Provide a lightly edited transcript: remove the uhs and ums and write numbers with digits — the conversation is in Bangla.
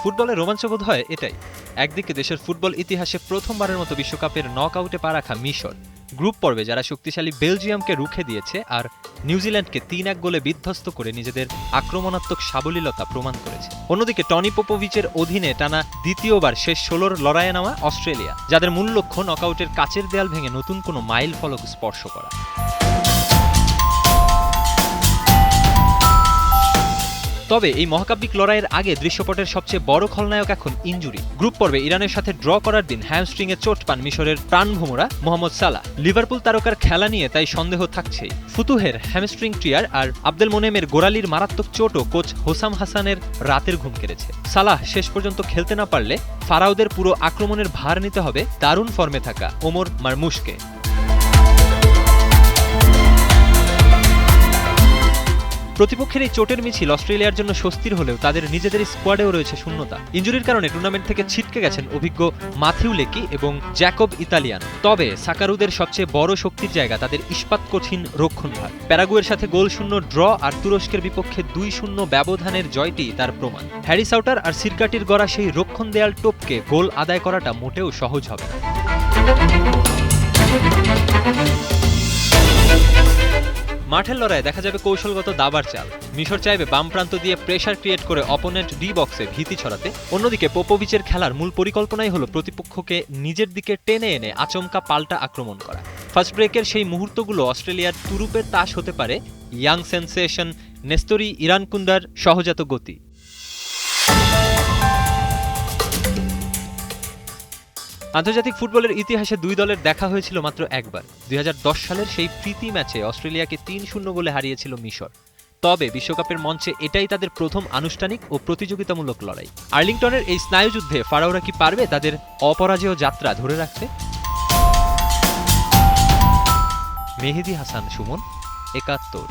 ফুটবলে রোমাঞ্চবোধ হয় এটাই। একদিকে দেশের ফুটবল ইতিহাসে প্রথমবারের মতো বিশ্বকাপের নকআউটে পা রাখা মিশর, গ্রুপ পর্বে যারা শক্তিশালী বেলজিয়ামকে রুখে দিয়েছে আর নিউজিল্যান্ডকে ৩-১ গোলে বিধ্বস্ত করে নিজেদের আক্রমণাত্মক সাবলীলতা প্রমাণ করেছে। অন্যদিকে টনি পোপোভিচের অধীনে টানা দ্বিতীয়বার শেষ ১৬র লড়াইয়ে নামা অস্ট্রেলিয়া, যাদের মূল লক্ষ্য নকআউটের কাচের দেয়াল ভেঙে নতুন কোনো মাইল ফলক স্পর্শ করা। তবে এই মহাকাব্যিক লড়াইয়ের আগে দৃশ্যপটের সবচেয়ে বড় খলনায়ক এখন ইনজুরি। গ্রুপ পর্বে ইরানের সাথে ড্র করার দিন হ্যামস্ট্রিংয়ে চোট পান মিশরের প্রাণভোমরা মোহাম্মদ সালাহ। লিভারপুল তারকার খেলা নিয়ে তাই সন্দেহ থাকছেই। ফুতুহের হ্যামস্ট্রিং টিয়ার আর আব্দেল মোনেমের গোড়ালির মারাত্মক চোটও কোচ হোসাম হাসানের রাতের ঘুম কেড়েছে। সালাহ শেষ পর্যন্ত খেলতে না পারলে ফারাওদের পুরো আক্রমণের ভার নিতে হবে দারুণ ফর্মে থাকা ওমর মারমুশকে। প্রতিপক্ষের এই চোটের মিছিল অস্ট্রেলিয়ার জন্য স্বস্তির হলেও তাদের নিজেদের স্কোয়াডেও রয়েছে শূন্যতা। ইনজুরির কারণে টুর্নামেন্ট থেকে ছিটকে গেছেন অভিজ্ঞ মাথিউ লেকি এবং জ্যাকব ইতালিয়ান। তবে সাকারুদের সবচেয়ে বড় শক্তির জায়গা তাদের ইস্পাত কঠিন রক্ষণভাগ। প্যারাগুয়ের সাথে গোলশূন্য ড্র আর তুরস্কের বিপক্ষে ২-০ ব্যবধানের জয়টি তার প্রমাণ। হ্যারি সাউটার আর সিরকাটির গড়া সেই রক্ষণ দেয়াল টোপকে গোল আদায় করাটা মোটেও সহজ হবে না। মাঠের লড়াইয়ে দেখা যাবে কৌশলগত দাবার চাল। মিশর চাইবে বাম প্রান্ত দিয়ে প্রেসার ক্রিয়েট করে অপোনেন্ট ডি বক্সে ভীতি ছড়াতে। অন্যদিকে পোপোভিচের খেলার মূল পরিকল্পনাই হলো প্রতিপক্ষকে নিজের দিকে টেনে এনে আচমকা পাল্টা আক্রমণ করা। ফার্স্ট ব্রেকের সেই মুহূর্তগুলো অস্ট্রেলিয়ার তুরুপের তাস হতে পারে ইয়াং সেন্সেশন নেস্তরি ইরানকুন্ডার সহজাত গতি। আন্তর্জাতিক ফুটবলের ইতিহাসে দুই দলের দেখা হয়েছিল মাত্র একবার। ২০১০ সালের সেই প্রীতি ম্যাচে অস্ট্রেলিয়াকে ৩-০ গোলে হারিয়েছিল মিশর। তবে বিশ্বকাপের মঞ্চে এটাই তাদের প্রথম আনুষ্ঠানিক ও প্রতিযোগিতামূলক লড়াই। আর্লিংটনের এই স্নায়ুযুদ্ধে ফারাওরা কি পারবে তাদের অপরাজেয় যাত্রা ধরে রাখতে? মেহেদী হাসান সুমন, ৭১।